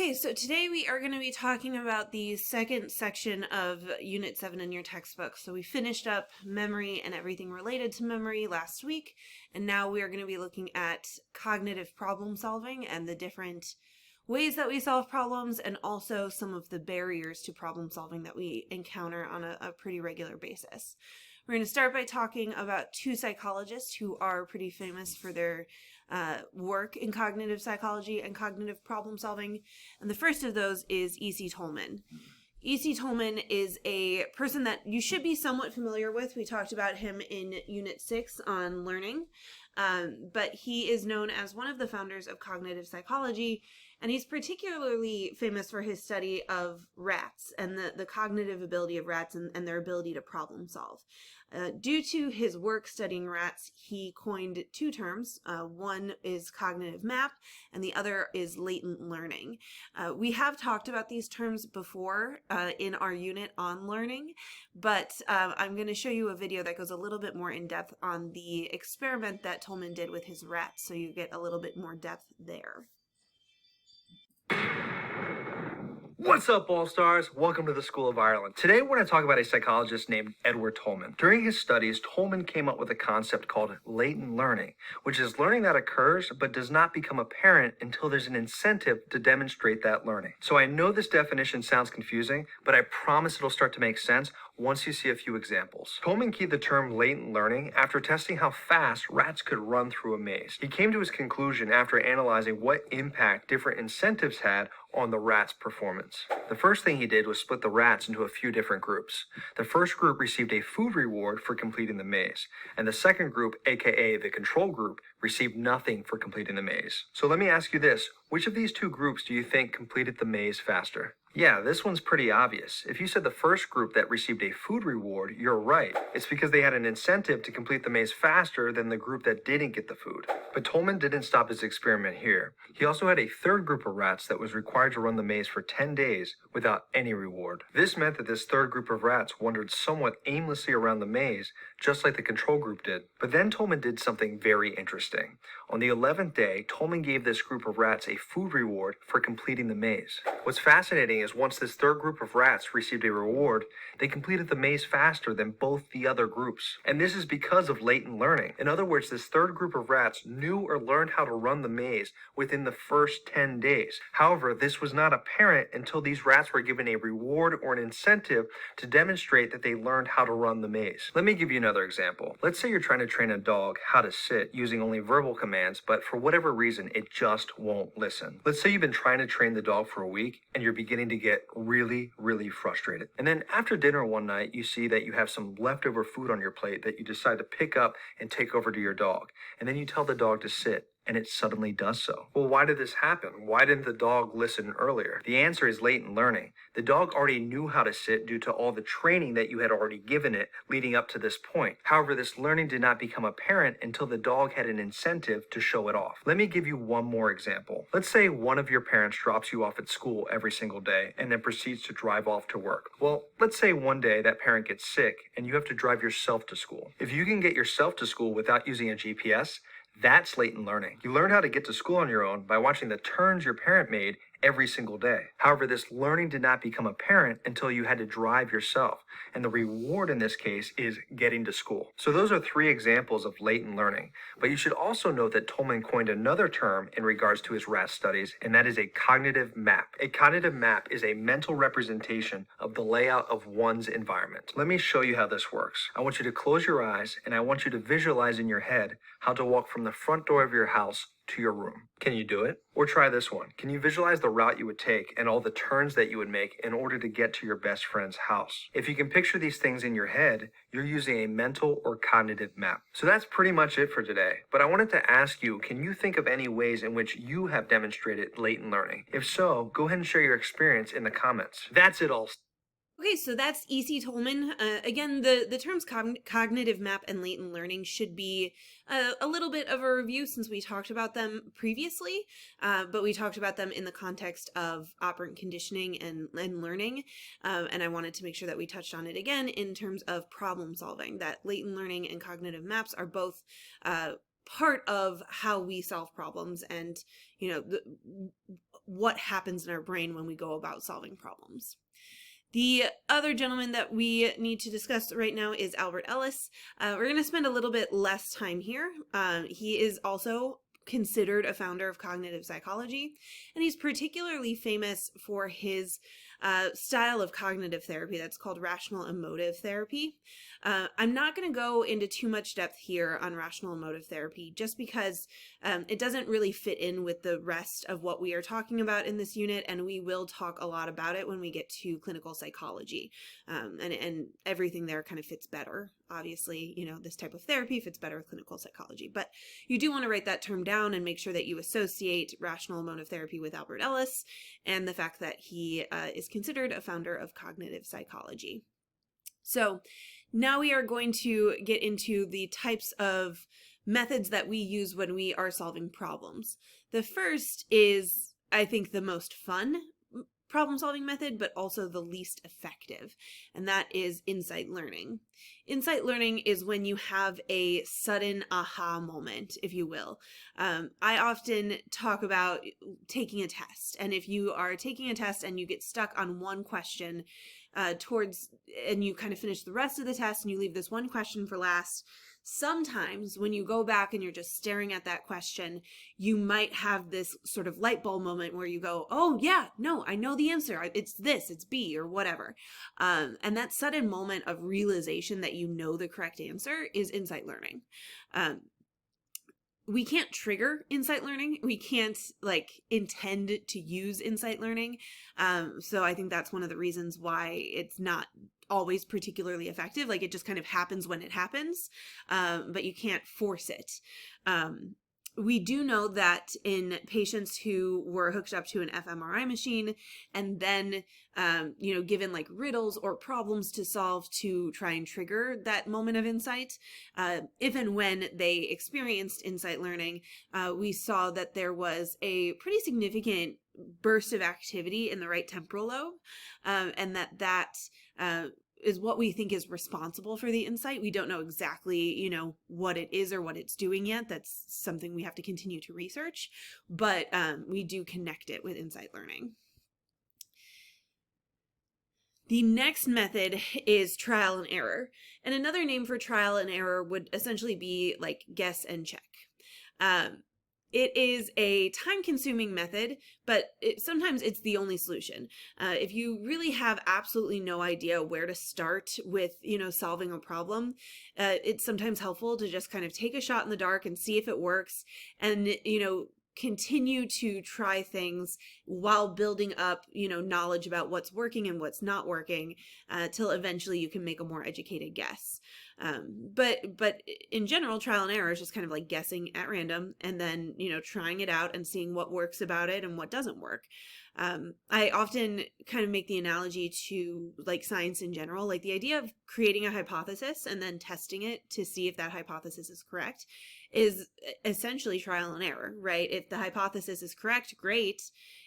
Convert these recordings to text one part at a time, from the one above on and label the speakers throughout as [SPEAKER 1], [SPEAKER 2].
[SPEAKER 1] Okay, so today we are going to be talking about the second section of Unit 7 in your textbook. So we finished up memory and everything related to memory last week, and now we are going to be looking at cognitive problem solving and the different ways that we solve problems, and also some of the barriers to problem solving that we encounter on a pretty regular basis. We're going to start by talking about two psychologists who are pretty famous for their work in cognitive psychology and cognitive problem solving. And the first of those is E.C. Tolman. E.C. Tolman is a person that you should be somewhat familiar with. We talked about him in Unit 6 on learning. But he is known as one of the founders of cognitive psychology, and he's particularly famous for his study of rats and the cognitive ability of rats and their ability to problem solve. Due to his work studying rats, he coined two terms. One is cognitive map, and the other is latent learning. We have talked about these terms before in our unit on learning, but I'm going to show you a video that goes a little bit more in depth on the experiment that Tolman did with his rats, so you get a little bit more depth there.
[SPEAKER 2] What's up, All-Stars? Welcome to the School of Ireland. Today we're going to talk about a psychologist named Edward Tolman. During his studies, Tolman came up with a concept called latent learning, which is learning that occurs but does not become apparent until there's an incentive to demonstrate that learning. So I know this definition sounds confusing, but I promise it'll start to make sense once you see a few examples. Tolman keyed the term latent learning after testing how fast rats could run through a maze. He came to his conclusion after analyzing what impact different incentives had on the rats' performance. The first thing he did was split the rats into a few different groups. The first group received a food reward for completing the maze, and the second group, aka the control group, received nothing for completing the maze. So let me ask you this, which of these two groups do you think completed the maze faster? Yeah, this one's pretty obvious. If you said the first group that received a food reward, you're right. It's because they had an incentive to complete the maze faster than the group that didn't get the food. But Tolman didn't stop his experiment here. He also had a third group of rats that was required to run the maze for 10 days without any reward. This meant that this third group of rats wandered somewhat aimlessly around the maze, just like the control group did. But then Tolman did something very interesting. On the 11th day, Tolman gave this group of rats a food reward for completing the maze. What's fascinating is once this third group of rats received a reward, they completed the maze faster than both the other groups. And this is because of latent learning. In other words, this third group of rats knew or learned how to run the maze within the first 10 days. However, this was not apparent until these rats were given a reward or an incentive to demonstrate that they learned how to run the maze. Let me give you another example. Let's say you're trying to train a dog how to sit using only verbal commands, but for whatever reason, it just won't listen. Let's say you've been trying to train the dog for a week and you're beginning to get really frustrated. And then after dinner one night, you see that you have some leftover food on your plate that you decide to pick up and take over to your dog. And then you tell the dog to sit, and it suddenly does so. Well, why did this happen? Why didn't the dog listen earlier? The answer is latent learning. The dog already knew how to sit due to all the training that you had already given it leading up to this point. However, this learning did not become apparent until the dog had an incentive to show it off. Let me give you one more example. Let's say one of your parents drops you off at school every single day and then proceeds to drive off to work. Well, let's say one day that parent gets sick and you have to drive yourself to school. If you can get yourself to school without using a GPS, that's latent learning. You learn how to get to school on your own by watching the turns your parent made every single day. However, this learning did not become apparent until you had to drive yourself. And the reward in this case is getting to school. So those are three examples of latent learning. But you should also note that Tolman coined another term in regards to his rat studies, and that is a cognitive map. A cognitive map is a mental representation of the layout of one's environment. Let me show you how this works. I want you to close your eyes, and I want you to visualize in your head how to walk from the front door of your house to your room. Can you do it? Or try this one. Can you visualize the route you would take and all the turns that you would make in order to get to your best friend's house? If you can picture these things in your head, you're using a mental or cognitive map. So that's pretty much it for today. But I wanted to ask you, can you think of any ways in which you have demonstrated latent learning? If so, go ahead and share your experience in the comments. That's it all.
[SPEAKER 1] Okay, so that's E.C. Tolman. Again, the terms cognitive map and latent learning should be a little bit of a review since we talked about them previously, but we talked about them in the context of operant conditioning and learning, and I wanted to make sure that we touched on it again in terms of problem solving, that latent learning and cognitive maps are both part of how we solve problems, and what happens in our brain when we go about solving problems. The other gentleman that we need to discuss right now is Albert Ellis. We're going to spend a little bit less time here. He is also considered a founder of cognitive psychology, and he's particularly famous for his style of cognitive therapy that's called rational emotive therapy. I'm not going to go into too much depth here on rational emotive therapy just because it doesn't really fit in with the rest of what we are talking about in this unit, and we will talk a lot about it when we get to clinical psychology, and everything there kind of fits better. Obviously, this type of therapy fits better with clinical psychology, but you do want to write that term down and make sure that you associate rational emotive therapy with Albert Ellis and the fact that he is considered a founder of cognitive psychology. So now we are going to get into the types of methods that we use when we are solving problems. The first is, I think, the most fun problem-solving method, but also the least effective, and that is insight learning. Insight learning is when you have a sudden aha moment, if you will. I often talk about taking a test, and if you are taking a test and you get stuck on one question and you kind of finish the rest of the test and you leave this one question for last, sometimes when you go back and you're just staring at that question, you might have this sort of light bulb moment where you go, oh yeah, no, I know the answer. It's this, it's B or whatever. And that sudden moment of realization that you know the correct answer is insight learning. We can't trigger insight learning. We can't intend to use insight learning. So I think that's one of the reasons why it's not always particularly effective. It just kind of happens when it happens, but you can't force it. We do know that in patients who were hooked up to an fMRI machine and then, given riddles or problems to solve to try and trigger that moment of insight, if and when they experienced insight learning, we saw that there was a pretty significant burst of activity in the right temporal lobe, and that is what we think is responsible for the insight. We don't know exactly, what it is or what it's doing yet. That's something we have to continue to research, but we do connect it with insight learning. The next method is trial and error. And another name for trial and error would essentially be guess and check. It is a time-consuming method, but sometimes it's the only solution. If you really have absolutely no idea where to start with, solving a problem, it's sometimes helpful to just kind of take a shot in the dark and see if it works, and, continue to try things while building up, knowledge about what's working and what's not working, till eventually you can make a more educated guess. But in general, trial and error is just kind of like guessing at random and then, trying it out and seeing what works about it and what doesn't work. I often kind of make the analogy to science in general, the idea of creating a hypothesis and then testing it to see if that hypothesis is correct is essentially trial and error, right? If the hypothesis is correct, great.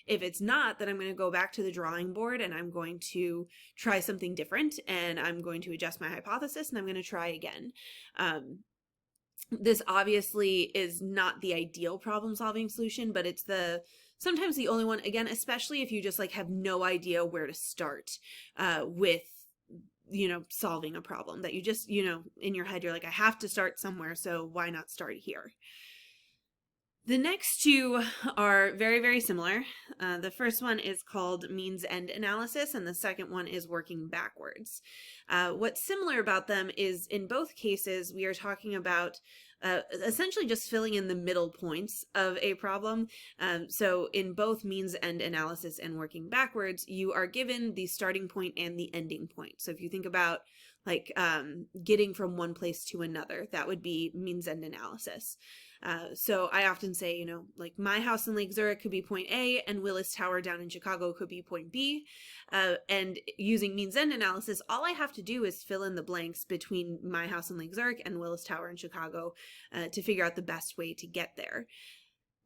[SPEAKER 1] If it's not, then I'm going to go back to the drawing board and I'm going to try something different and I'm going to adjust my hypothesis and I'm going to try again. This obviously is not the ideal problem-solving solution, but it's sometimes the only one, again, especially if you just have no idea where to start with solving a problem that you just, in your head, you're I have to start somewhere, so why not start here? The next two are very, very similar. The first one is called means-end analysis, and the second one is working backwards. What's similar about them is in both cases, we are talking about essentially just filling in the middle points of a problem. So in both means-end analysis and working backwards, you are given the starting point and the ending point. So if you think about getting from one place to another, that would be means-end analysis. So I often say, my house in Lake Zurich could be point A and Willis Tower down in Chicago could be point B. And using means-end analysis, all I have to do is fill in the blanks between my house in Lake Zurich and Willis Tower in Chicago to figure out the best way to get there.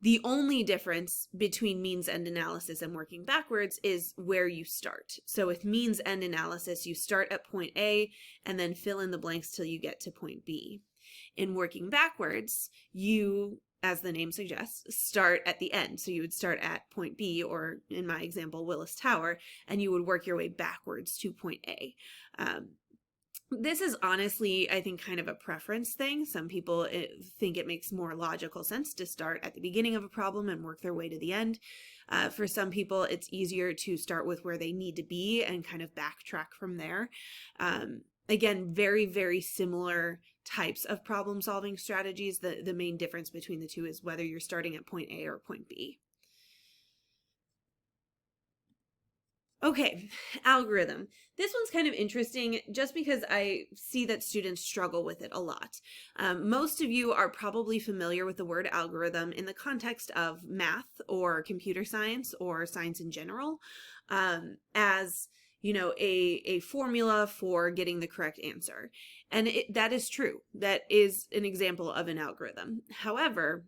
[SPEAKER 1] The only difference between means-end analysis and working backwards is where you start. So with means-end analysis, you start at point A and then fill in the blanks till you get to point B. In working backwards, you as the name suggests, start at the end. So you would start at point B, or in my example, Willis Tower, and you would work your way backwards to point A. This is honestly, I think, kind of a preference thing. Some people think it makes more logical sense to start at the beginning of a problem and work their way to the end. For some people, it's easier to start with where they need to be and kind of backtrack from there. Again, very, very similar types of problem solving strategies. The main difference between the two is whether you're starting at point A or point B. Okay, algorithm. This one's kind of interesting just because I see that students struggle with it a lot. Most of you are probably familiar with the word algorithm in the context of math or computer science or science in general, as a formula for getting the correct answer. And that is true. That is an example of an algorithm. However,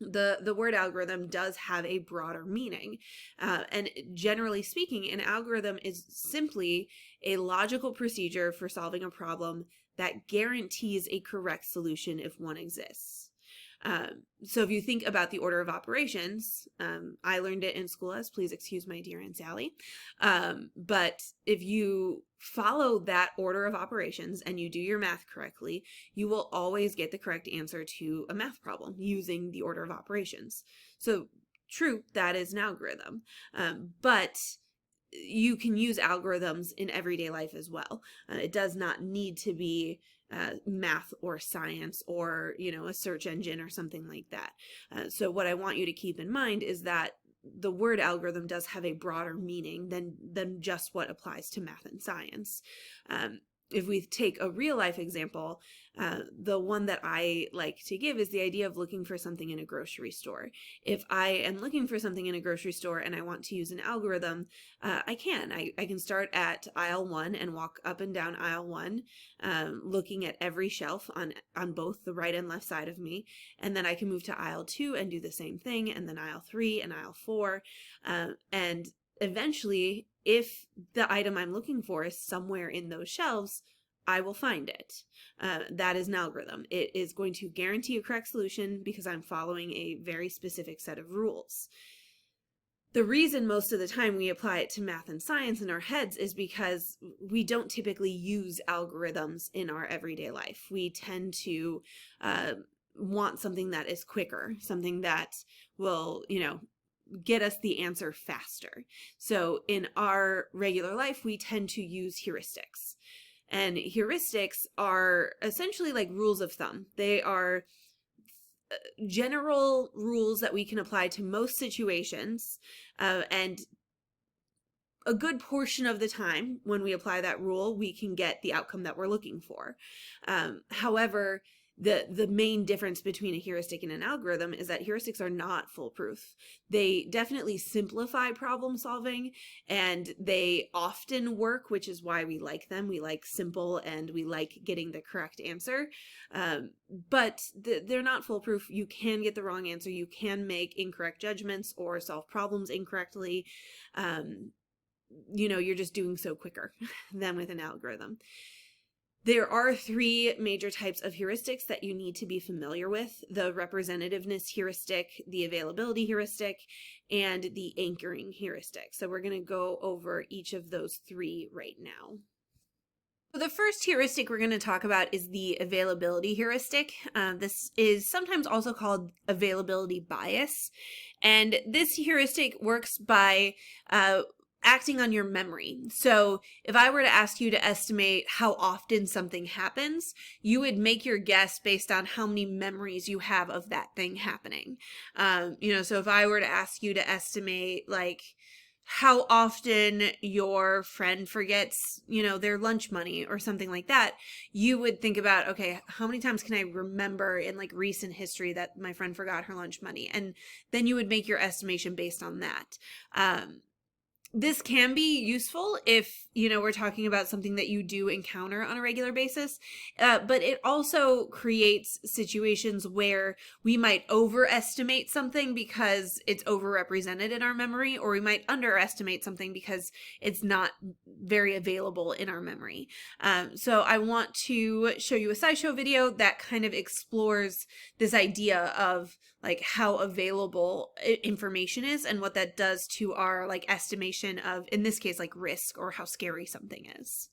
[SPEAKER 1] the word algorithm does have a broader meaning. And generally speaking, an algorithm is simply a logical procedure for solving a problem that guarantees a correct solution if one exists. So if you think about the order of operations, I learned it in school as, please excuse my dear Aunt Sally. But if you follow that order of operations and you do your math correctly, you will always get the correct answer to a math problem using the order of operations. So true, that is an algorithm. But you can use algorithms in everyday life as well. It does not need to be math or science or, a search engine or something like that. So what I want you to keep in mind is that the word algorithm does have a broader meaning than just what applies to math and science. If we take a real life example, the one that I like to give is the idea of looking for something in a grocery store. If I am looking for something in a grocery store and I want to use an algorithm, I can start at aisle 1 and walk up and down aisle 1, looking at every shelf on both the right and left side of me. And then I can move to aisle 2 and do the same thing, and then aisle 3 and aisle 4. And eventually, if the item I'm looking for is somewhere in those shelves, I will find it. That is an algorithm. It is going to guarantee a correct solution because I'm following a very specific set of rules. The reason most of the time we apply it to math and science in our heads is because we don't typically use algorithms in our everyday life. We tend to want something that is quicker, something that will, get us the answer faster. So in our regular life, we tend to use heuristics. And heuristics are essentially like rules of thumb. They are general rules that we can apply to most situations, and a good portion of the time when we apply that rule, we can get the outcome that we're looking for. However, the main difference between a heuristic and an algorithm is that heuristics are not foolproof. They definitely simplify problem solving, and they often work, which is why we like them. We like simple and we like getting the correct answer. But they're not foolproof. You can get the wrong answer. You can make incorrect judgments or solve problems incorrectly. You're just doing so quicker than with an algorithm. There are 3 major types of heuristics that you need to be familiar with: the representativeness heuristic, the availability heuristic, and the anchoring heuristic. So we're going to go over each of those 3 right now. So the first heuristic we're going to talk about is the availability heuristic. This is sometimes also called availability bias. And this heuristic works by acting on your memory. So if I were to ask you to estimate how often something happens, you would make your guess based on how many memories you have of that thing happening. So if I were to ask you to estimate how often your friend forgets, their lunch money or something like that, you would think about, okay, how many times can I remember in recent history that my friend forgot her lunch money? And then you would make your estimation based on that. this can be useful if, we're talking about something that you do encounter on a regular basis, but it also creates situations where we might overestimate something because it's overrepresented in our memory, or we might underestimate something because it's not very available in our memory. So I want to show you a SciShow video that kind of explores this idea of like how available information is and what that does to our like estimation of, in this case, like risk or how scary something is.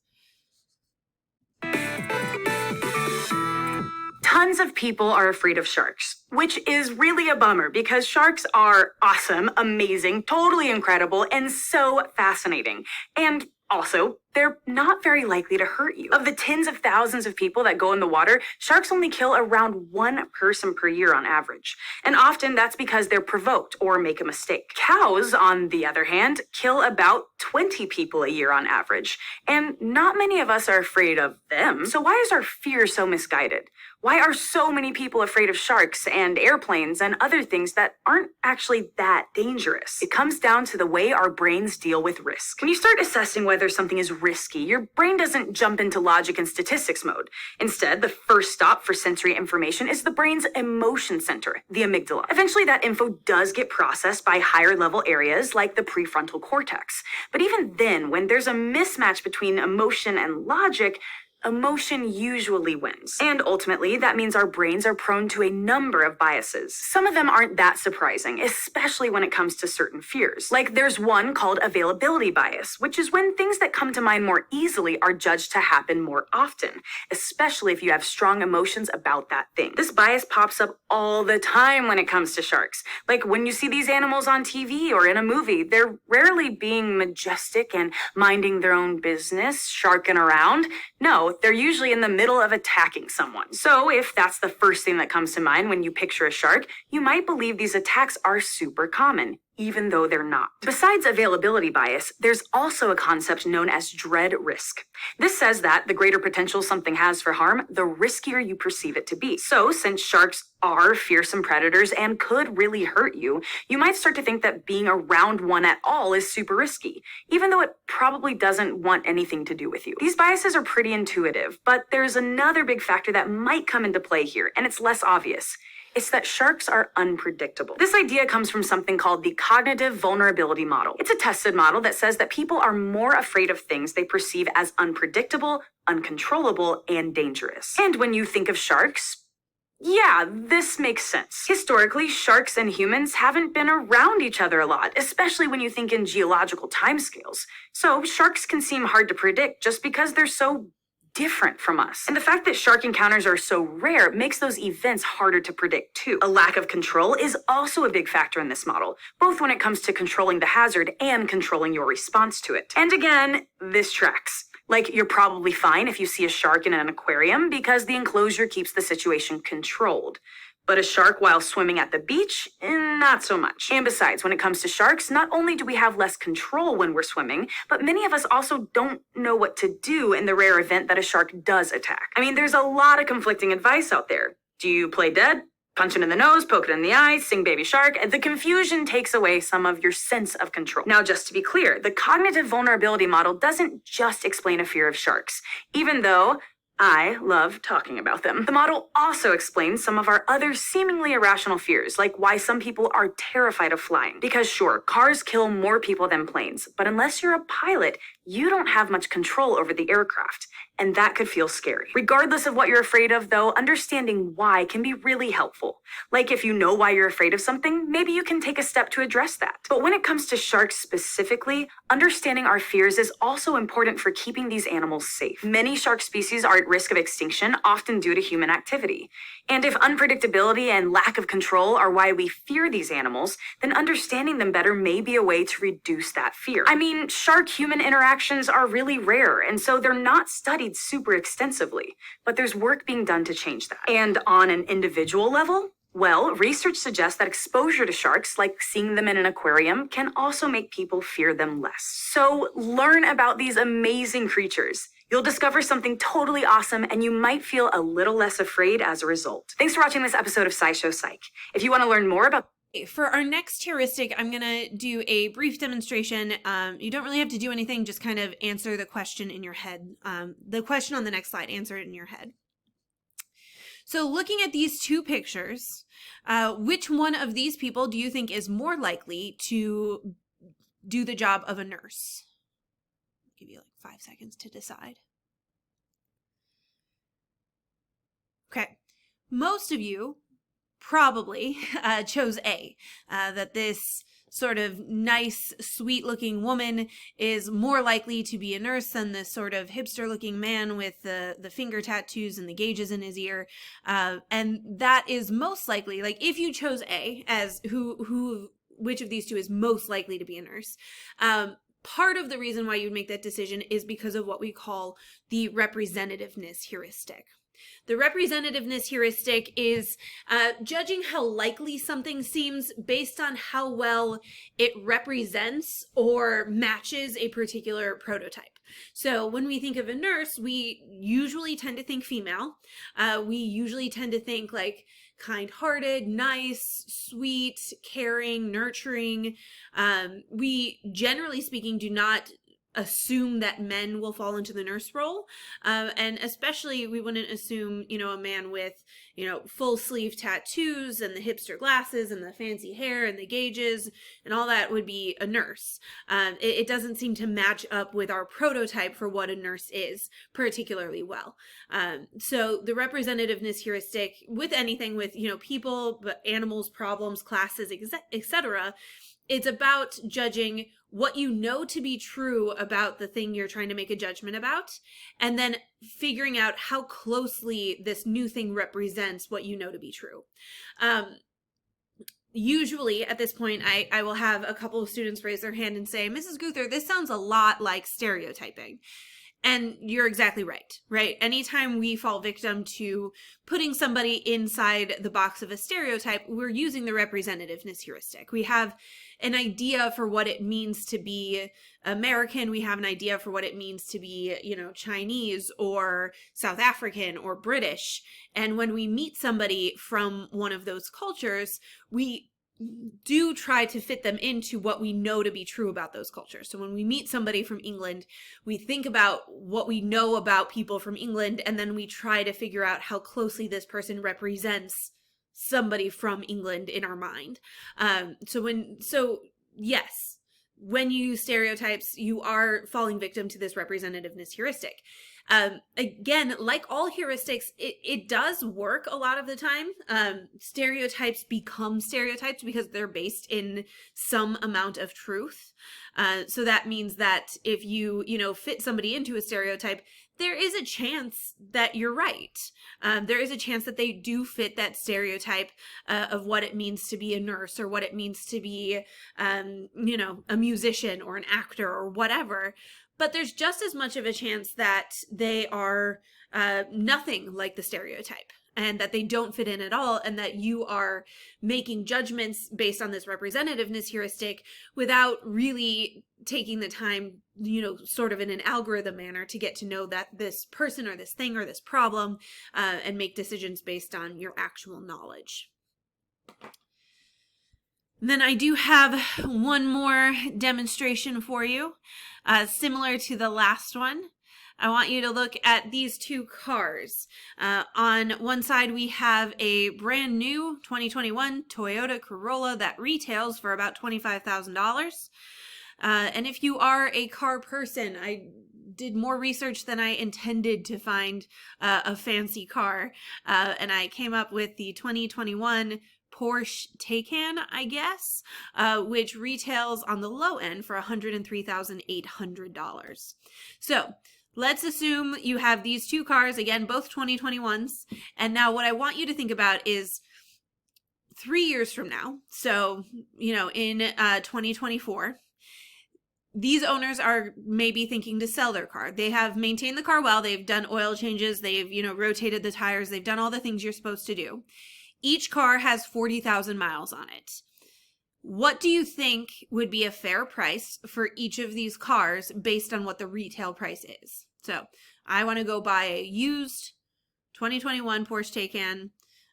[SPEAKER 3] Tons of people are afraid of sharks, which is really a bummer because sharks are awesome, amazing, totally incredible, and so fascinating. And also, they're not very likely to hurt you. Of the tens of thousands of people that go in the water, sharks only kill around one person per year on average. And often that's because they're provoked or make a mistake. Cows, on the other hand, kill about 20 people a year on average. And not many of us are afraid of them. So why is our fear so misguided? Why are so many people afraid of sharks and airplanes and other things that aren't actually that dangerous? It comes down to the way our brains deal with risk. When you start assessing whether something is risky, your brain doesn't jump into logic and statistics mode. Instead, the first stop for sensory information is the brain's emotion center, the amygdala. Eventually, that info does get processed by higher level areas like the prefrontal cortex. But even then, when there's a mismatch between emotion and logic, emotion usually wins. And ultimately, that means our brains are prone to a number of biases. Some of them aren't that surprising, especially when it comes to certain fears. Like there's one called availability bias, which is when things that come to mind more easily are judged to happen more often, especially if you have strong emotions about that thing. This bias pops up all the time when it comes to sharks. Like when you see these animals on TV or in a movie, they're rarely being majestic and minding their own business, sharking around. No, they're usually in the middle of attacking someone. So if that's the first thing that comes to mind when you picture a shark, you might believe these attacks are super common, even though they're not. Besides availability bias, there's also a concept known as dread risk. This says that the greater potential something has for harm, the riskier you perceive it to be. So since sharks are fearsome predators and could really hurt you, you might start to think that being around one at all is super risky, even though it probably doesn't want anything to do with you. These biases are pretty intuitive, but there's another big factor that might come into play here, and it's less obvious. It's that sharks are unpredictable. This idea comes from something called the cognitive vulnerability model. It's a tested model that says that people are more afraid of things they perceive as unpredictable, uncontrollable, and dangerous. And when you think of sharks, yeah, this makes sense. Historically, sharks and humans haven't been around each other a lot, especially when you think in geological timescales. So sharks can seem hard to predict just because they're so different from us. And the fact that shark encounters are so rare makes those events harder to predict too. A lack of control is also a big factor in this model, both when it comes to controlling the hazard and controlling your response to it. And again, this tracks. Like, you're probably fine if you see a shark in an aquarium because the enclosure keeps the situation controlled. But a shark while swimming at the beach, not so much. And besides, when it comes to sharks, not only do we have less control when we're swimming, but many of us also don't know what to do in the rare event that a shark does attack. I mean, there's a lot of conflicting advice out there. Do you play dead? Punch it in the nose, poke it in the eye, sing baby shark? The confusion takes away some of your sense of control. Now, just to be clear, the cognitive vulnerability model doesn't just explain a fear of sharks, even though I love talking about them. The model also explains some of our other seemingly irrational fears, like why some people are terrified of flying. Because sure, cars kill more people than planes, but unless you're a pilot, you don't have much control over the aircraft, and that could feel scary. Regardless of what you're afraid of, though, understanding why can be really helpful. Like if you know why you're afraid of something, maybe you can take a step to address that. But when it comes to sharks specifically, understanding our fears is also important for keeping these animals safe. Many shark species are at risk of extinction, often due to human activity. And if unpredictability and lack of control are why we fear these animals, then understanding them better may be a way to reduce that fear. I mean, shark-human interactions are really rare, and so they're not studied super extensively, but there's work being done to change that. And on an individual level, well, research suggests that exposure to sharks, like seeing them in an aquarium, can also make people fear them less. So learn about these amazing creatures. You'll discover something totally awesome, and you might feel a little less afraid as a result. Thanks for watching this episode of SciShow Psych. If you want to learn more about
[SPEAKER 1] For our next heuristic, I'm going to do a brief demonstration. You don't really have to do anything, just kind of answer the question in your head. The question on the next slide, answer it in your head. So looking at these two pictures, which one of these people do you think is more likely to do the job of a nurse? I'll give you like 5 seconds to decide. Okay, most of you probably chose A, that this sort of nice, sweet-looking woman is more likely to be a nurse than this sort of hipster-looking man with the finger tattoos and the gauges in his ear. And that is most likely, like, if you chose A as which of these two is most likely to be a nurse, part of the reason why you'd make that decision is because of what we call the representativeness heuristic. The representativeness heuristic is judging how likely something seems based on how well it represents or matches a particular prototype. So when we think of a nurse, we usually tend to think female. We usually tend to think like kind-hearted, nice, sweet, caring, nurturing. We, generally speaking, do not assume that men will fall into the nurse role. And especially we wouldn't assume, a man with, full sleeve tattoos and the hipster glasses and the fancy hair and the gauges and all that would be a nurse. It doesn't seem to match up with our prototype for what a nurse is particularly well. So the representativeness heuristic with anything with, people, but animals, problems, classes, etc., it's about judging what you know to be true about the thing you're trying to make a judgment about, and then figuring out how closely this new thing represents what you know to be true. Usually at this point, I will have a couple of students raise their hand and say, Mrs. Guther, this sounds a lot like stereotyping. And you're exactly right? Anytime we fall victim to putting somebody inside the box of a stereotype, we're using the representativeness heuristic. We have an idea for what it means to be American. We have an idea for what it means to be, Chinese or South African or British. And when we meet somebody from one of those cultures, we do try to fit them into what we know to be true about those cultures. So when we meet somebody from England, we think about what we know about people from England, and then we try to figure out how closely this person represents somebody from England in our mind. So yes, when you use stereotypes, you are falling victim to this representativeness heuristic. Again, like all heuristics, it does work a lot of the time. Stereotypes become stereotypes because they're based in some amount of truth. So that means that if you, fit somebody into a stereotype, there is a chance that you're right. There is a chance that they do fit that stereotype of what it means to be a nurse or what it means to be, a musician or an actor or whatever. But there's just as much of a chance that they are nothing like the stereotype and that they don't fit in at all, and that you are making judgments based on this representativeness heuristic without really taking the time, sort of in an algorithm manner to get to know that this person or this thing or this problem and make decisions based on your actual knowledge. Then I do have one more demonstration for you, similar to the last one. I want you to look at these two cars. On one side, we have a brand new 2021 Toyota Corolla that retails for about $25,000. And if you are a car person, I did more research than I intended to find a fancy car. And I came up with the 2021 Porsche Taycan, I guess, which retails on the low end for $103,800. So let's assume you have these two cars, again, both 2021s. And now what I want you to think about is 3 years from now. So, in 2024, these owners are maybe thinking to sell their car. They have maintained the car well. They've done oil changes. They've, rotated the tires. They've done all the things you're supposed to do. Each car has 40,000 miles on it. What do you think would be a fair price for each of these cars based on what the retail price is? So I want to go buy a used 2021 Porsche Taycan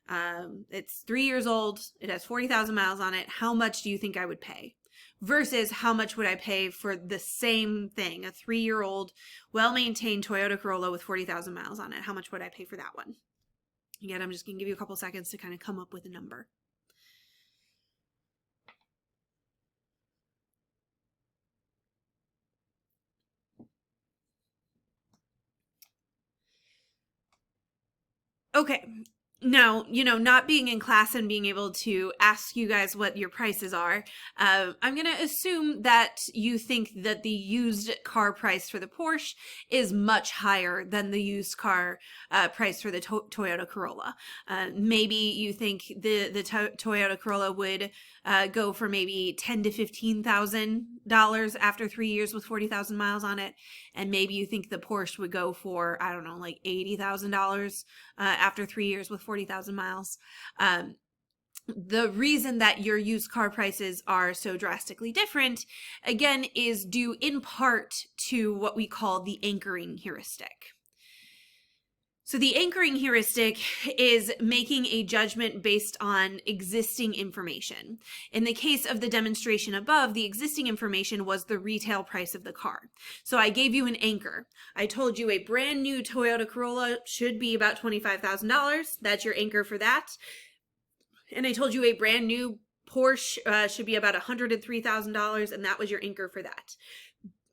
[SPEAKER 1] It's 3 years old. It has 40,000 miles on it. How much do you think I would pay? Versus how much would I pay for the same thing, a 3-year-old, well-maintained Toyota Corolla with 40,000 miles on it? How much would I pay for that one? Again, I'm just going to give you a couple seconds to kind of come up with a number. Okay. Now, not being in class and being able to ask you guys what your prices are, I'm going to assume that you think that the used car price for the Porsche is much higher than the used car price for the Toyota Corolla. Maybe you think the Toyota Corolla would go for maybe $10,000 to $15,000 after 3 years with 40,000 miles on it. And maybe you think the Porsche would go for, I don't know, like $80,000 after 3 years with 40,000 miles. The reason that your used car prices are so drastically different, again, is due in part to what we call the anchoring heuristic. So the anchoring heuristic is making a judgment based on existing information. In the case of the demonstration above, the existing information was the retail price of the car. So I gave you an anchor. I told you a brand new Toyota Corolla should be about $25,000. That's your anchor for that. And I told you a brand new Porsche should be about $103,000, and that was your anchor for that.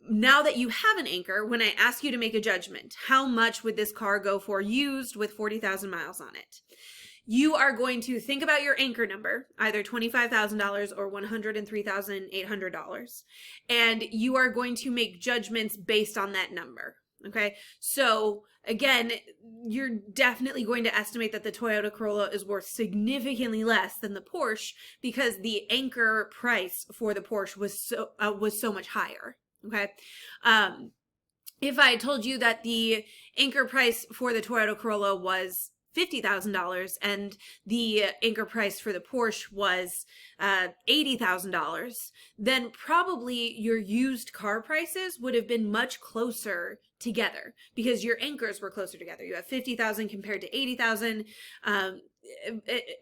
[SPEAKER 1] Now that you have an anchor, when I ask you to make a judgment, how much would this car go for used with 40,000 miles on it? You are going to think about your anchor number, either $25,000 or $103,800, and you are going to make judgments based on that number. Okay, so again, you're definitely going to estimate that the Toyota Corolla is worth significantly less than the Porsche because the anchor price for the Porsche was so much higher. Okay. If I told you that the anchor price for the Toyota Corolla was $50,000 and the anchor price for the Porsche was $80,000, then probably your used car prices would have been much closer together because your anchors were closer together. You have 50,000 compared to 80,000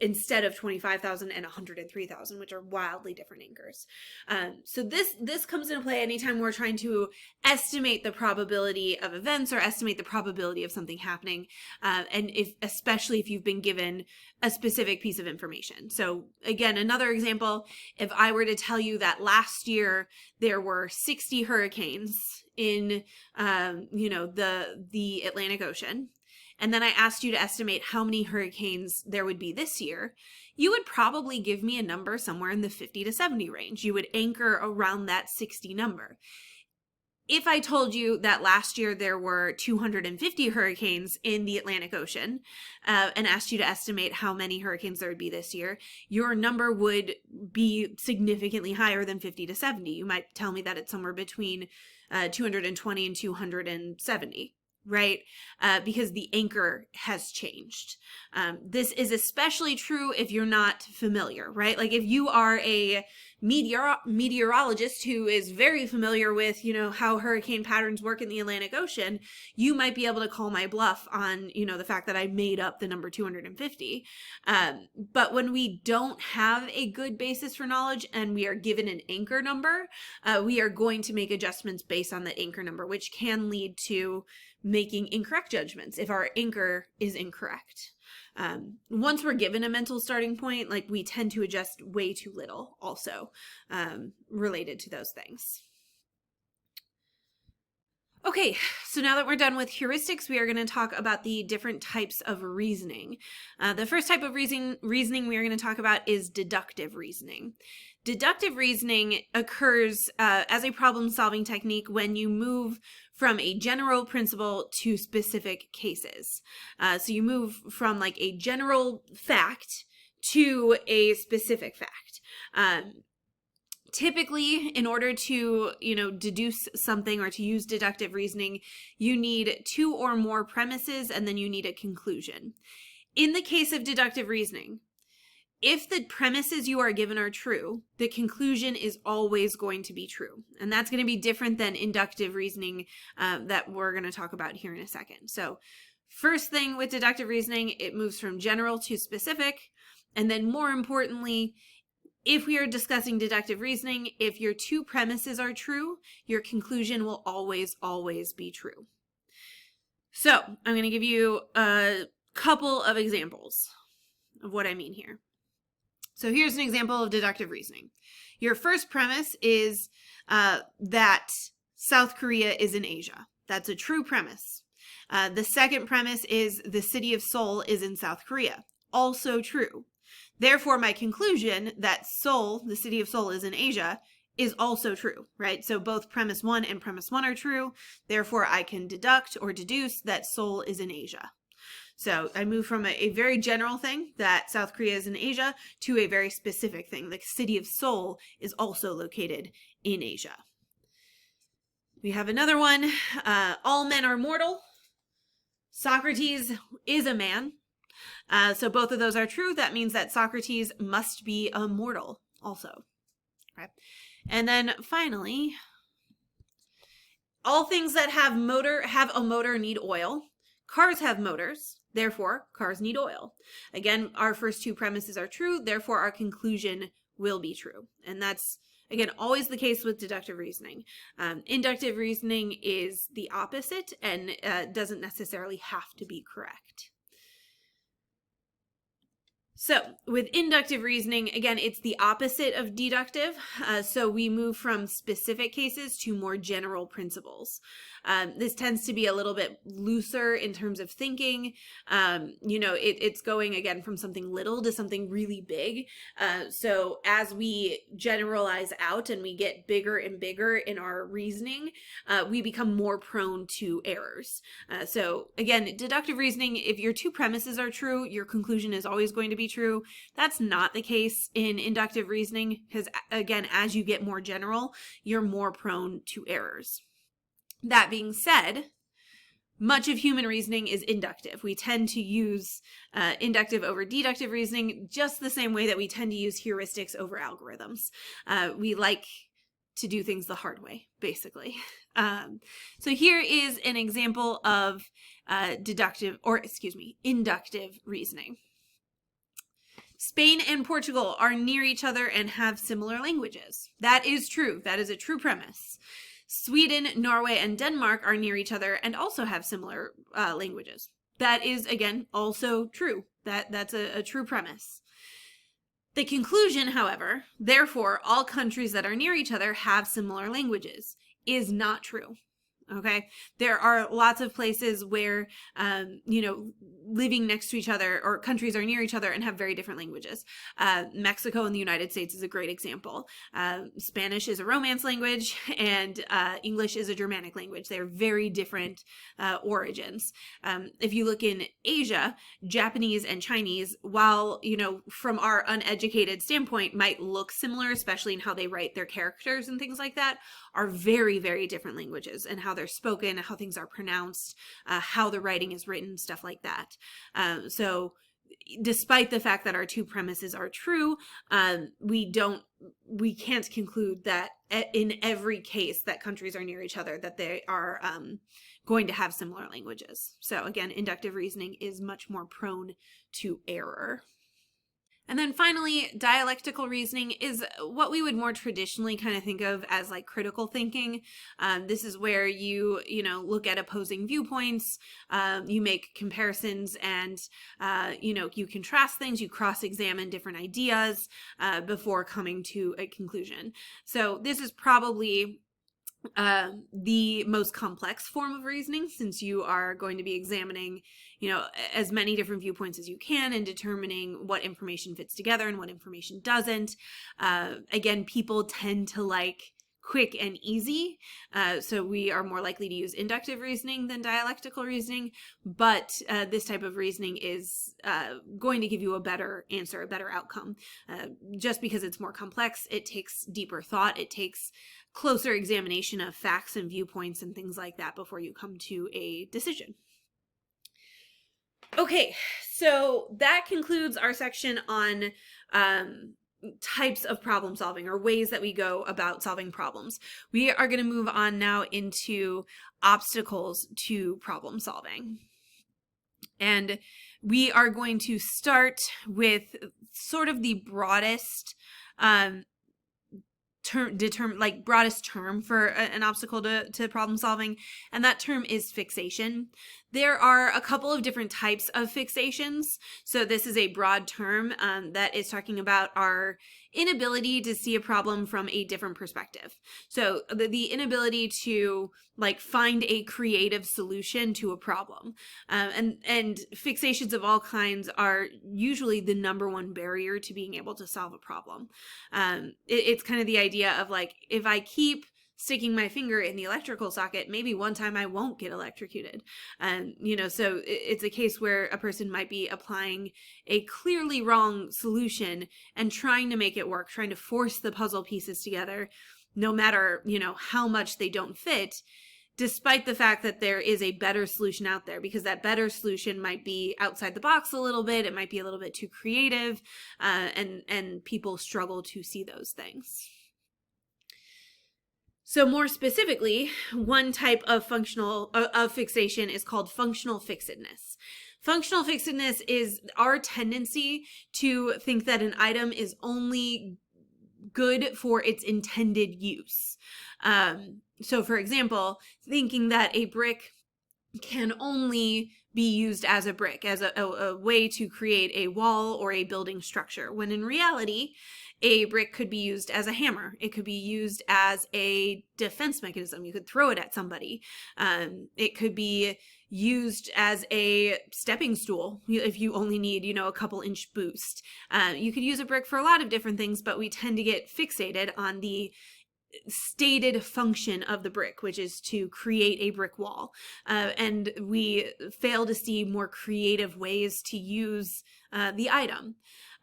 [SPEAKER 1] instead of 25,000 and 103,000, which are wildly different anchors. So this comes into play anytime we're trying to estimate the probability of events or estimate the probability of something happening, and especially if you've been given a specific piece of information. So again, another example, if I were to tell you that last year there were 60 hurricanes in the Atlantic Ocean, and then I asked you to estimate how many hurricanes there would be this year, you would probably give me a number somewhere in the 50 to 70 range. You would anchor around that 60 number. If I told you that last year there were 250 hurricanes in the Atlantic Ocean and asked you to estimate how many hurricanes there would be this year, your number would be significantly higher than 50 to 70. You might tell me that it's somewhere between 220 and 270. Right? Because the anchor has changed. This is especially true if you're not familiar, right? Like if you are a meteorologist who is very familiar with, how hurricane patterns work in the Atlantic Ocean, you might be able to call my bluff on, the fact that I made up the number 250. But when we don't have a good basis for knowledge and we are given an anchor number, we are going to make adjustments based on the anchor number, which can lead to making incorrect judgments if our anchor is incorrect. Once we're given a mental starting point, like we tend to adjust way too little also related to those things. Okay, so now that we're done with heuristics, we are going to talk about the different types of reasoning. The first type of reasoning we are going to talk about is deductive reasoning. Deductive reasoning occurs as a problem-solving technique when you move from a general principle to specific cases. So you move from like a general fact to a specific fact. Typically, in order to, deduce something or to use deductive reasoning, you need 2 or more premises and then you need a conclusion. In the case of deductive reasoning, if the premises you are given are true, the conclusion is always going to be true. And that's going to be different than inductive reasoning that we're going to talk about here in a second. So First thing with deductive reasoning, it moves from general to specific. And then more importantly, if we are discussing deductive reasoning, if your two premises are true, your conclusion will always, always be true. So I'm going to give you a couple of examples of what I mean here. So here's an example of deductive reasoning. Your first premise is that South Korea is in Asia. That's a true premise. The second premise is the city of Seoul is in South Korea. Also true. Therefore, my conclusion that Seoul, the city of Seoul, is in Asia is also true, right? So both premise 1 and premise 1 are true. Therefore, I can deduct or deduce that Seoul is in Asia. So I move from a very general thing that South Korea is in Asia to a very specific thing. The city of Seoul is also located in Asia. We have another one. All men are mortal. Socrates is a man. So both of those are true. That means that Socrates must be a mortal also. Okay. And then finally, all things that have a motor need oil. Cars have motors. Therefore, cars need oil. Again, our first two premises are true. Therefore, our conclusion will be true. And that's, again, always the case with deductive reasoning. Inductive reasoning is the opposite and doesn't necessarily have to be correct. So with inductive reasoning, again, it's the opposite of deductive. So we move from specific cases to more general principles. This tends to be a little bit looser in terms of thinking. It's going, again, from something little to something really big. So as we generalize out and we get bigger and bigger in our reasoning, we become more prone to errors. So again, deductive reasoning, if your two premises are true, your conclusion is always going to be true. That's not the case in inductive reasoning because, again, as you get more general, you're more prone to errors. That being said, much of human reasoning is inductive. We tend to use inductive over deductive reasoning just the same way that we tend to use heuristics over algorithms. We like to do things the hard way, basically. So here is an example of inductive reasoning. Spain and Portugal are near each other and have similar languages. That is true. That is a true premise. Sweden, Norway, and Denmark are near each other and also have similar languages. That is, again, also true. That's a true premise. The conclusion, however, therefore, all countries that are near each other have similar languages, is not true. Okay, there are lots of places where, living next to each other or countries are near each other and have very different languages. Mexico and the United States is a great example. Spanish is a Romance language and English is a Germanic language. They're very different origins. If you look in Asia, Japanese and Chinese, while, from our uneducated standpoint might look similar, especially in how they write their characters and things like that, are very, very different languages and how they're spoken, how things are pronounced, how the writing is written, stuff like that. So despite the fact that our two premises are true, we can't conclude that in every case that countries are near each other, that they are going to have similar languages. So again, inductive reasoning is much more prone to error. And then finally, dialectical reasoning is what we would more traditionally kind of think of as like critical thinking. This is where you look at opposing viewpoints, you make comparisons and, you contrast things, you cross-examine different ideas before coming to a conclusion. So this is probably the most complex form of reasoning, since you are going to be examining, as many different viewpoints as you can and determining what information fits together and what information doesn't. Again, people tend to like quick and easy, so we are more likely to use inductive reasoning than dialectical reasoning, but this type of reasoning is going to give you a better answer, a better outcome. Just because it's more complex, it takes deeper thought, it takes closer examination of facts and viewpoints and things like that before you come to a decision. Okay, so that concludes our section on types of problem solving, or ways that we go about solving problems. We are going to move on now into obstacles to problem solving. And we are going to start with sort of the broadest broadest term for an obstacle to problem solving, and that term is fixation. There are a couple of different types of fixations. So this is a broad term that is talking about our inability to see a problem from a different perspective. So the inability to find a creative solution to a problem. And fixations of all kinds are usually the number one barrier to being able to solve a problem. It's kind of the idea of if I keep sticking my finger in the electrical socket, maybe one time I won't get electrocuted. So it's a case where a person might be applying a clearly wrong solution and trying to make it work, trying to force the puzzle pieces together, no matter, how much they don't fit, despite the fact that there is a better solution out there, because that better solution might be outside the box a little bit. It might be a little bit too creative, and people struggle to see those things. So more specifically, one type of fixation is called functional fixedness. Functional fixedness is our tendency to think that an item is only good for its intended use. So for example, thinking that a brick can only be used as a brick, as a way to create a wall or a building structure, when in reality, a brick could be used as a hammer. It could be used as a defense mechanism. You could throw it at somebody. It could be used as a stepping stool if you only need, a couple inch boost. You could use a brick for a lot of different things, but we tend to get fixated on the stated function of the brick, which is to create a brick wall. And we fail to see more creative ways to use the item.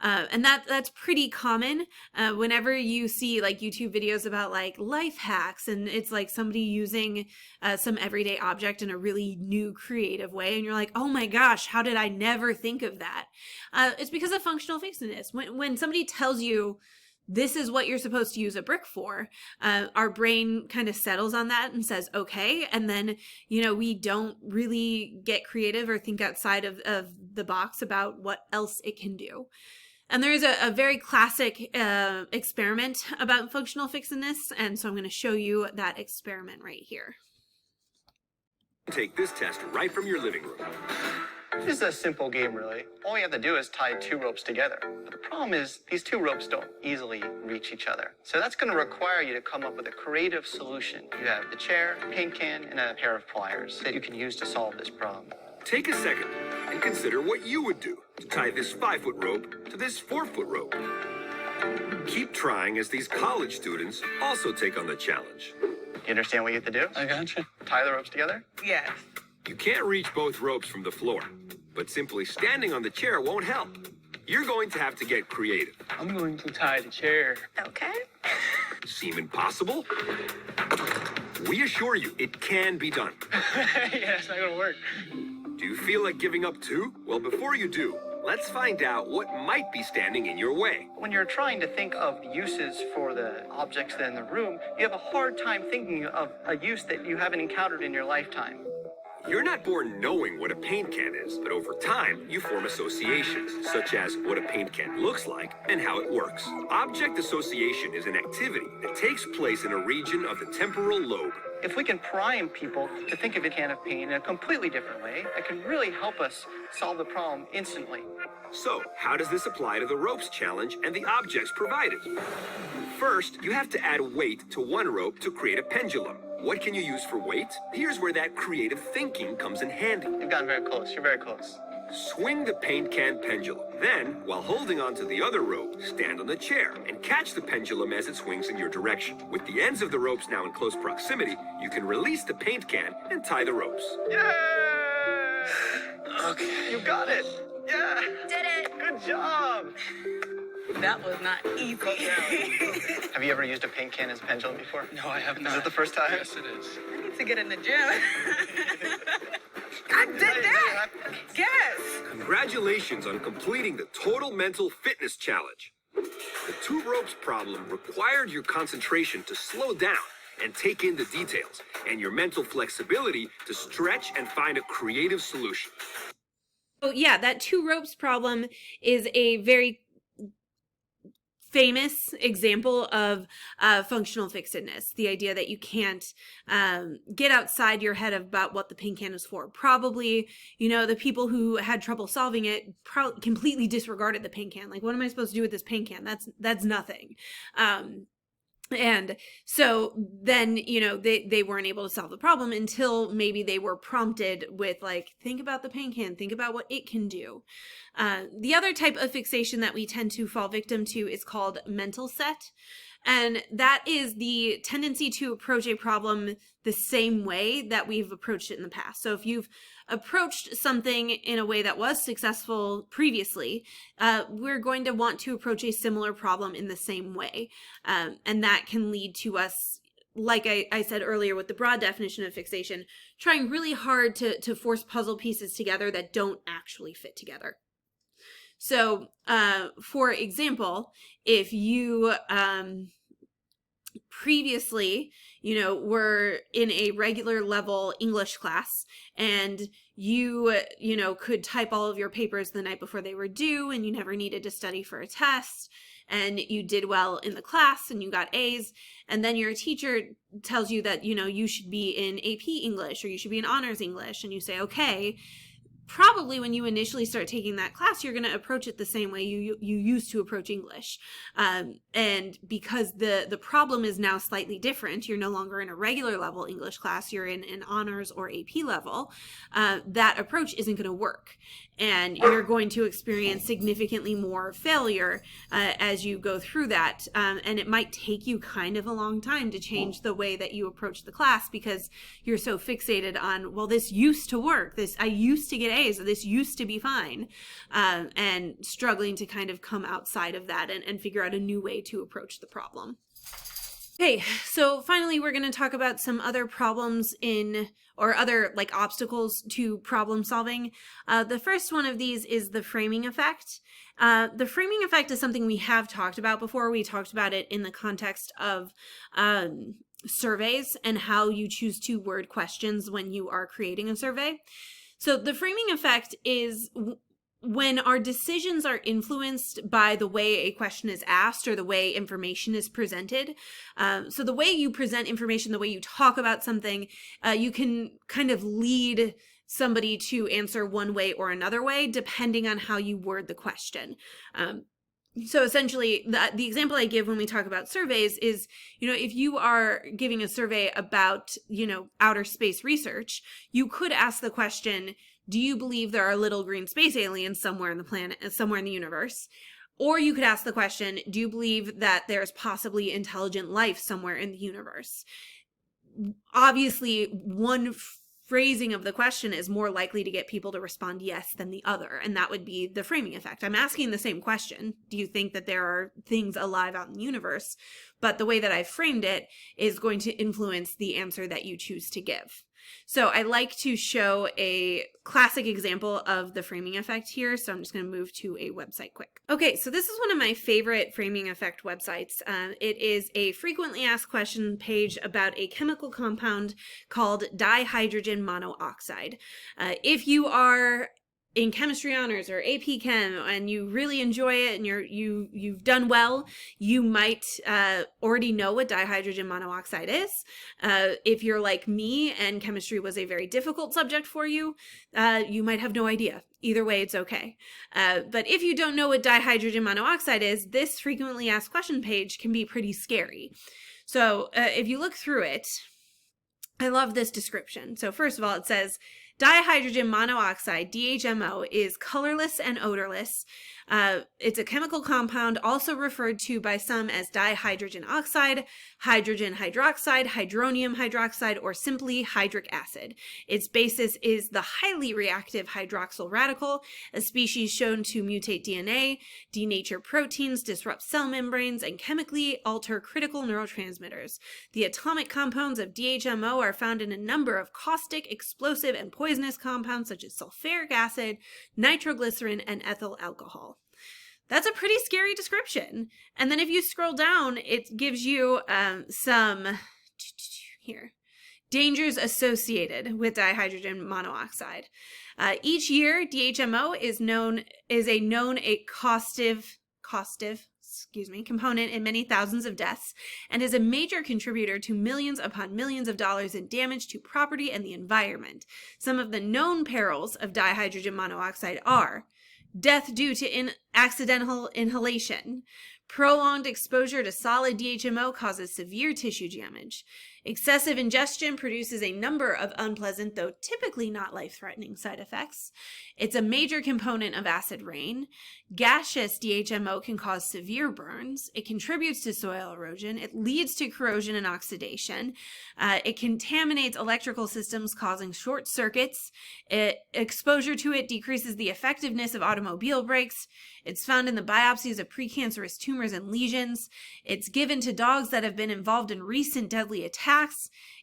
[SPEAKER 1] And that's pretty common whenever you see YouTube videos about life hacks, and it's somebody using some everyday object in a really new creative way, and you're like, oh my gosh, how did I never think of that? It's because of functional fixedness. When somebody tells you this is what you're supposed to use a brick for, our brain kind of settles on that and says, okay. And then, we don't really get creative or think outside of the box about what else it can do. And there is a very classic experiment about functional fixedness, and so I'm going to show you that experiment right here.
[SPEAKER 4] Take this test right from your living room.
[SPEAKER 5] This is a simple game, really. All you have to do is tie 2 ropes together. But the problem is these 2 ropes don't easily reach each other. So that's going to require you to come up with a creative solution. You have the chair, a paint can, and a pair of pliers that you can use to solve this problem.
[SPEAKER 4] Take a second and consider what you would do to tie this 5-foot rope to this 4-foot rope. Keep trying as these college students also take on the challenge.
[SPEAKER 5] You understand what you have to do?
[SPEAKER 6] I gotcha.
[SPEAKER 5] Tie the ropes together?
[SPEAKER 6] Yes.
[SPEAKER 4] You can't reach both ropes from the floor, but simply standing on the chair won't help. You're going to have to get creative.
[SPEAKER 6] I'm going to tie the chair.
[SPEAKER 3] Okay.
[SPEAKER 4] Seem impossible? We assure you it can be done.
[SPEAKER 6] Yeah, it's not gonna work.
[SPEAKER 4] Do you feel like giving up too? Well, before you do, let's find out what might be standing in your way.
[SPEAKER 5] When you're trying to think of uses for the objects that are in the room, you have a hard time thinking of a use that you haven't encountered in your lifetime.
[SPEAKER 4] You're not born knowing what a paint can is, but over time, you form associations, such as what a paint can looks like and how it works. Object association is an activity that takes place in a region of the temporal lobe.
[SPEAKER 5] If we can prime people to think of a can of paint in a completely different way, it can really help us solve the problem instantly.
[SPEAKER 4] So, how does this apply to the ropes challenge and the objects provided? First, you have to add weight to one rope to create a pendulum. What can you use for weight? Here's where that creative thinking comes in handy.
[SPEAKER 5] You've gotten very close. You're very close.
[SPEAKER 4] Swing the paint can pendulum. Then, while holding onto the other rope, stand on the chair and catch the pendulum as it swings in your direction. With the ends of the ropes now in close proximity, you can release the paint can and tie the ropes.
[SPEAKER 5] Yeah!
[SPEAKER 6] Okay.
[SPEAKER 5] You got it! Yeah!
[SPEAKER 3] Did it.
[SPEAKER 5] Good job!
[SPEAKER 7] That was not easy.
[SPEAKER 5] Have you ever used a paint can as a pendulum before?
[SPEAKER 6] No, I have not.
[SPEAKER 5] Is it the first time?
[SPEAKER 6] Yes, it is.
[SPEAKER 7] I need to get in the gym. I did that. Yes.
[SPEAKER 4] Congratulations on completing the Total Mental Fitness Challenge. The 2 ropes problem required your concentration to slow down and take in the details, and your mental flexibility to stretch and find a creative solution.
[SPEAKER 1] So yeah, that two ropes problem is a very famous example of functional fixedness. The idea that you can't get outside your head about what the paint can is for. Probably, the people who had trouble solving it completely disregarded the paint can. Like, what am I supposed to do with this paint can? That's nothing. And so then, they weren't able to solve the problem until maybe they were prompted with, like, think about the paint can, think about what it can do. The other type of fixation that we tend to fall victim to is called mental set. And that is the tendency to approach a problem the same way that we've approached it in the past. So if you've approached something in a way that was successful previously, we're going to want to approach a similar problem in the same way. And that can lead to us, like I said earlier with the broad definition of fixation, trying really hard to force puzzle pieces together that don't actually fit together. So, for example, if you previously, were in a regular level English class and you could type all of your papers the night before they were due and you never needed to study for a test and you did well in the class and you got A's, and then your teacher tells you that, you should be in AP English or you should be in honors English, and you say, okay. Probably when you initially start taking that class, you're going to approach it the same way you used to approach English. And because the problem is now slightly different, you're no longer in a regular level English class, you're in an honors or AP level, that approach isn't going to work. And you're going to experience significantly more failure as you go through that. And it might take you kind of a long time to change the way that you approach the class because you're so fixated on, well, this used to work. I used to get A's, so this used to be fine. And struggling to kind of come outside of that and figure out a new way to approach the problem. Okay, so finally we're going to talk about some other problems or other obstacles to problem solving. The first one of these is the framing effect. The framing effect is something we have talked about before. We talked about it in the context of surveys and how you choose to word questions when you are creating a survey. So the framing effect is when our decisions are influenced by the way a question is asked or the way information is presented. So the way you present information, the way you talk about something, you can kind of lead somebody to answer one way or another way, depending on how you word the question. So essentially, the example I give when we talk about surveys is, if you are giving a survey about, outer space research, you could ask the question, do you believe there are little green space aliens somewhere in the planet, somewhere in the universe? Or you could ask the question, do you believe that there's possibly intelligent life somewhere in the universe? Obviously, one phrasing of the question is more likely to get people to respond yes than the other, and that would be the framing effect. I'm asking the same question. Do you think that there are things alive out in the universe? But the way that I framed it is going to influence the answer that you choose to give. So I like to show a classic example of the framing effect here. So I'm just going to move to a website quick. Okay, so this is one of my favorite framing effect websites. It is a frequently asked question page about a chemical compound called dihydrogen monoxide. If you are in chemistry honors or AP Chem and you really enjoy it and you've done well, you might already know what dihydrogen monoxide is. If you're like me and chemistry was a very difficult subject for you, you might have no idea. Either way, it's okay. But if you don't know what dihydrogen monoxide is, this frequently asked question page can be pretty scary. So if you look through it, I love this description. So first of all, it says, dihydrogen monoxide, DHMO, is colorless and odorless. It's a chemical compound also referred to by some as dihydrogen oxide, hydrogen hydroxide, hydronium hydroxide, or simply hydric acid. Its basis is the highly reactive hydroxyl radical, a species shown to mutate DNA, denature proteins, disrupt cell membranes, and chemically alter critical neurotransmitters. The atomic compounds of DHMO are found in a number of caustic, explosive, and poisonous compounds such as sulfuric acid, nitroglycerin, and ethyl alcohol. That's a pretty scary description. And then if you scroll down, it gives you Dangers associated with dihydrogen monoxide. Each year, DHMO is a known costive component in many thousands of deaths and is a major contributor to millions upon millions of dollars in damage to property and the environment. Some of the known perils of dihydrogen monoxide are death due to accidental inhalation. Prolonged exposure to solid DHMO causes severe tissue damage. Excessive ingestion produces a number of unpleasant, though typically not life-threatening, side effects. It's a major component of acid rain. Gaseous DHMO can cause severe burns. It contributes to soil erosion. It leads to corrosion and oxidation. It contaminates electrical systems, causing short circuits. Exposure to it decreases the effectiveness of automobile brakes. It's found in the biopsies of precancerous tumors and lesions. It's given to dogs that have been involved in recent deadly attacks.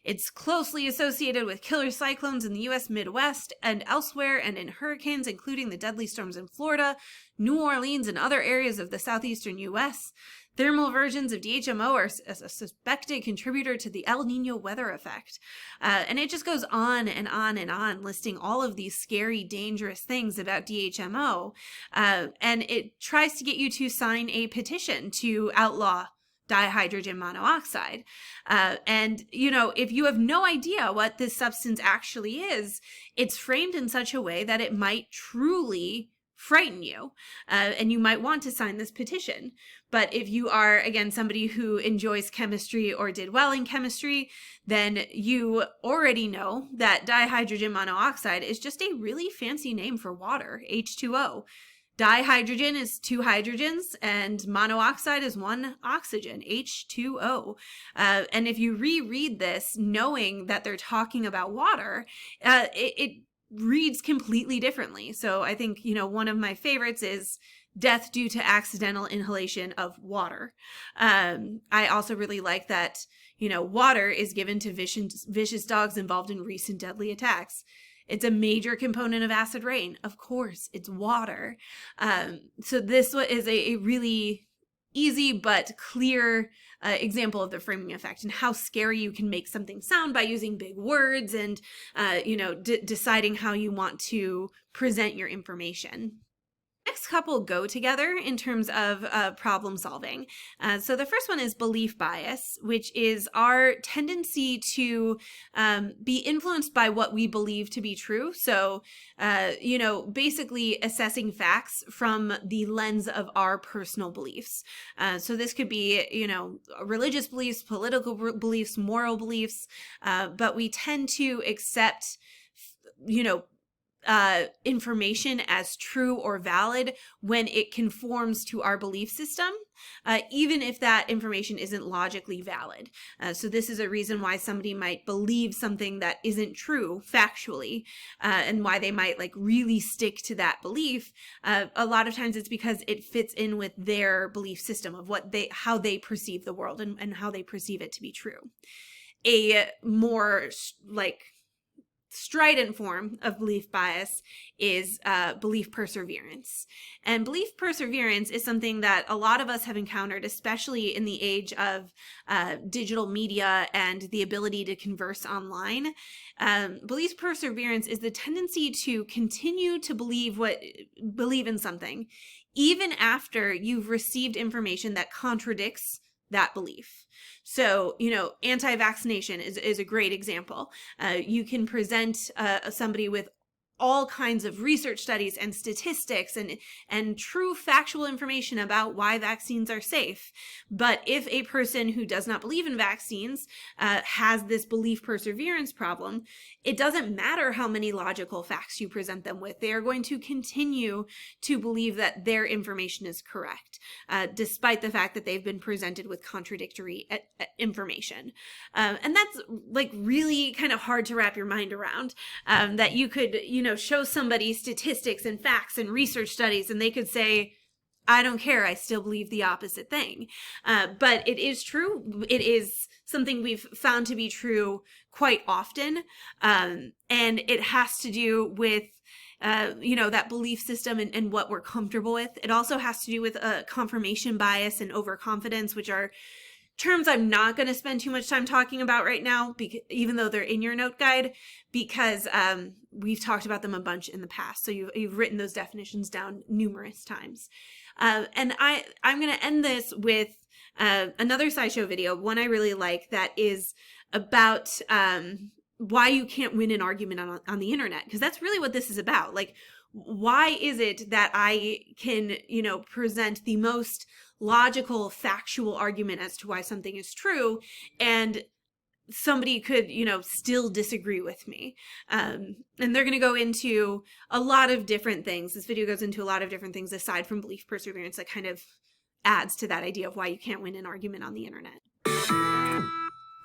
[SPEAKER 1] It's closely associated with killer cyclones in the U.S. Midwest and elsewhere, and in hurricanes, including the deadly storms in Florida, New Orleans, and other areas of the southeastern U.S. Thermal versions of DHMO are a suspected contributor to the El Nino weather effect. And it just goes on and on and on, listing all of these scary, dangerous things about DHMO. And it tries to get you to sign a petition to outlaw dihydrogen monoxide. And, you know, if you have no idea what this substance actually is, it's framed in such a way that it might truly frighten you, and you might want to sign this petition. But if you are, again, somebody who enjoys chemistry or did well in chemistry, then you already know that dihydrogen monoxide is just a really fancy name for water, H2O. Dihydrogen is 2 hydrogens and monoxide is 1 oxygen, H2O. And if you reread this knowing that they're talking about water, it reads completely differently. So I think, you know, one of my favorites is death due to accidental inhalation of water. I also really like that, you know, water is given to vicious dogs involved in recent deadly attacks. It's a major component of acid rain. Of course, it's water. So this is a really easy but clear example of the framing effect and how scary you can make something sound by using big words and, you know, deciding how you want to present your information. Next couple go together in terms of problem solving. So the first one is belief bias, which is our tendency to be influenced by what we believe to be true. So, you know, basically assessing facts from the lens of our personal beliefs. So this could be, you know, religious beliefs, political beliefs, moral beliefs, but we tend to accept, you know, information as true or valid when it conforms to our belief system, even if that information isn't logically valid. So this is a reason why somebody might believe something that isn't true factually, and why they might like really stick to that belief. A lot of times it's because it fits in with their belief system of how they perceive the world and how they perceive it to be true. A more like strident form of belief bias is belief perseverance. And belief perseverance is something that a lot of us have encountered, especially in the age of digital media and the ability to converse online. Belief perseverance is the tendency to continue to believe in something, even after you've received information that contradicts that belief. So, you know, anti-vaccination is a great example. You can present somebody with all kinds of research studies and statistics and true factual information about why vaccines are safe. But if a person who does not believe in vaccines has this belief perseverance problem, it doesn't matter how many logical facts you present them with. They are going to continue to believe that their information is correct, despite the fact that they've been presented with contradictory information. And that's like really kind of hard to wrap your mind around, that you could, you know, show somebody statistics and facts and research studies and they could say, I don't care, I still believe the opposite thing. But it is true. It is something we've found to be true quite often. And it has to do with you know, that belief system and what we're comfortable with. It also has to do with confirmation bias and overconfidence, which are terms I'm not going to spend too much time talking about right now, even though they're in your note guide, because we've talked about them a bunch in the past. So you've written those definitions down numerous times. And I'm going to end this with another SciShow video, one I really like, that is about why you can't win an argument on the internet, because that's really what this is about. Like, why is it that I can, present the most logical, factual argument as to why something is true, and somebody could, still disagree with me? And they're going to go into a lot of different things. This video goes into a lot of different things aside from belief perseverance that kind of adds to that idea of why you can't win an argument on the internet.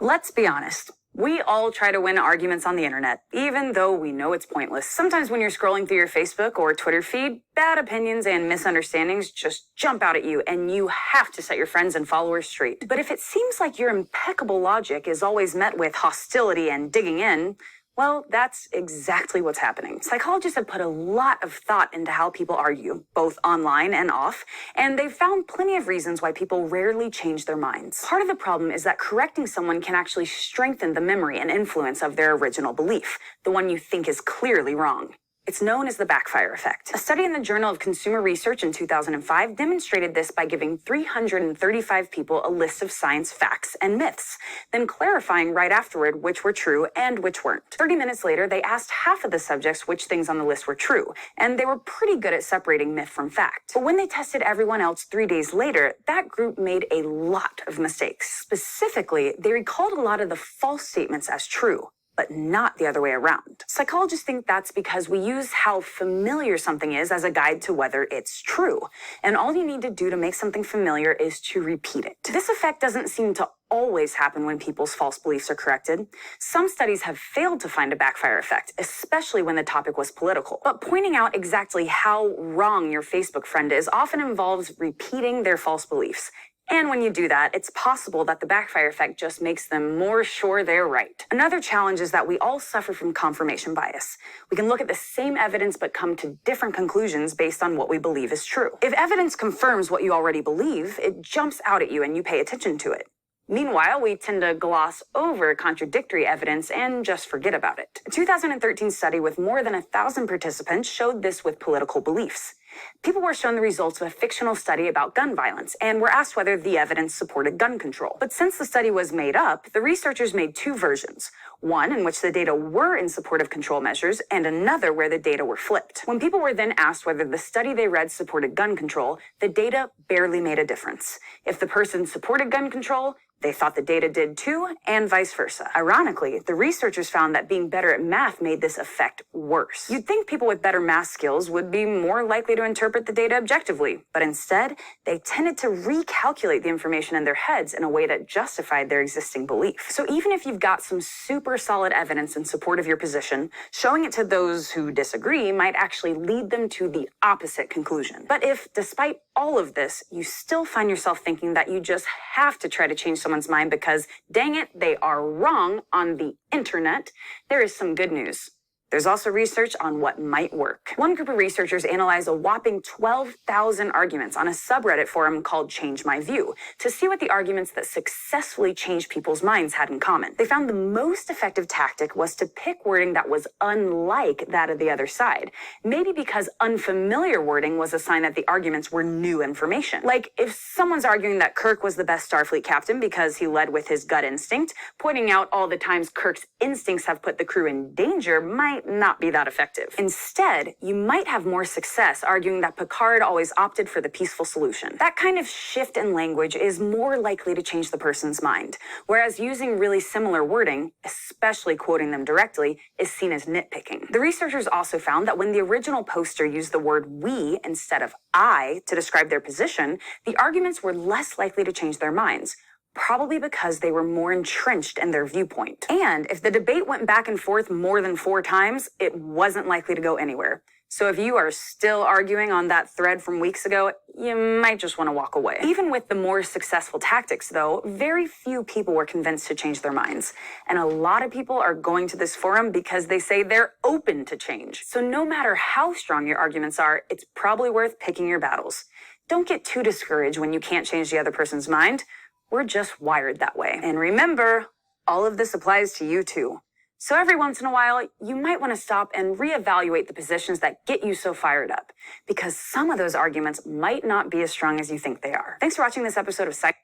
[SPEAKER 3] Let's be honest. We all try to win arguments on the internet, even though we know it's pointless. Sometimes when you're scrolling through your Facebook or Twitter feed, bad opinions and misunderstandings just jump out at you, and you have to set your friends and followers straight. But if it seems like your impeccable logic is always met with hostility and digging in, well, that's exactly what's happening. Psychologists have put a lot of thought into how people argue, both online and off, and they've found plenty of reasons why people rarely change their minds. Part of the problem is that correcting someone can actually strengthen the memory and influence of their original belief, the one you think is clearly wrong. It's known as the backfire effect. A study in the Journal of Consumer Research in 2005 demonstrated this by giving 335 people a list of science facts and myths, then clarifying right afterward which were true and which weren't. 30 minutes later, they asked half of the subjects which things on the list were true, and they were pretty good at separating myth from fact. But when they tested everyone else 3 days later, that group made a lot of mistakes. Specifically, they recalled a lot of the false statements as true, but not the other way around. Psychologists think that's because we use how familiar something is as a guide to whether it's true. And all you need to do to make something familiar is to repeat it. This effect doesn't seem to always happen when people's false beliefs are corrected. Some studies have failed to find a backfire effect, especially when the topic was political. But pointing out exactly how wrong your Facebook friend is often involves repeating their false beliefs. And when you do that, it's possible that the backfire effect just makes them more sure they're right. Another challenge is that we all suffer from confirmation bias. We can look at the same evidence but come to different conclusions based on what we believe is true. If evidence confirms what you already believe, it jumps out at you and you pay attention to it. Meanwhile, we tend to gloss over contradictory evidence and just forget about it. A 2013 study with more than 1,000 participants showed this with political beliefs. People were shown the results of a fictional study about gun violence and were asked whether the evidence supported gun control. But since the study was made up, the researchers made two versions. One in which the data were in support of control measures, and another where the data were flipped. When people were then asked whether the study they read supported gun control, the data barely made a difference. If the person supported gun control, they thought the data did too, and vice versa. Ironically, the researchers found that being better at math made this effect worse. You'd think people with better math skills would be more likely to interpret the data objectively, but instead, they tended to recalculate the information in their heads in a way that justified their existing belief. So even if you've got some super solid evidence in support of your position, showing it to those who disagree might actually lead them to the opposite conclusion. But if, despite all of this, you still find yourself thinking that you just have to try to change someone's mind because, dang it, they are wrong on the internet, there is some good news. There's also research on what might work. One group of researchers analyzed a whopping 12,000 arguments on a subreddit forum called Change My View to see what the arguments that successfully changed people's minds had in common. They found the most effective tactic was to pick wording that was unlike that of the other side, maybe because unfamiliar wording was a sign that the arguments were new information. Like, if someone's arguing that Kirk was the best Starfleet captain because he led with his gut instinct, pointing out all the times Kirk's instincts have put the crew in danger might not be that effective. Instead, you might have more success arguing that Picard always opted for the peaceful solution. That kind of shift in language is more likely to change the person's mind, whereas using really similar wording, especially quoting them directly, is seen as nitpicking. The researchers also found that when the original poster used the word we instead of I to describe their position, the arguments were less likely to change their minds, probably because they were more entrenched in their viewpoint. And if the debate went back and forth more than 4 times, it wasn't likely to go anywhere. So if you are still arguing on that thread from weeks ago, you might just want to walk away. Even with the more successful tactics, though, very few people were convinced to change their minds. And a lot of people are going to this forum because they say they're open to change. So no matter how strong your arguments are, it's probably worth picking your battles. Don't get too discouraged when you can't change the other person's mind. We're just wired that way. And remember, all of this applies to you too. So every once in a while, you might want to stop and reevaluate the positions that get you so fired up, because some of those arguments might not be as strong as you think they are. Thanks for watching this episode of Psych.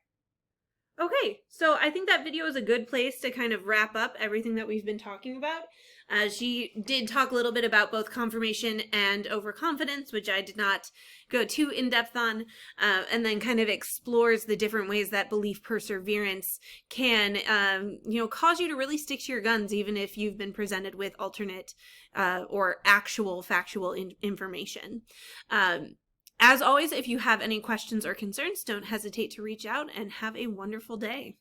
[SPEAKER 1] Okay, so I think that video is a good place to kind of wrap up everything that we've been talking about. She did talk a little bit about both confirmation and overconfidence, which I did not go too in-depth on, and then kind of explores the different ways that belief perseverance can, cause you to really stick to your guns, even if you've been presented with alternate or actual factual information. As always, if you have any questions or concerns, don't hesitate to reach out, and have a wonderful day.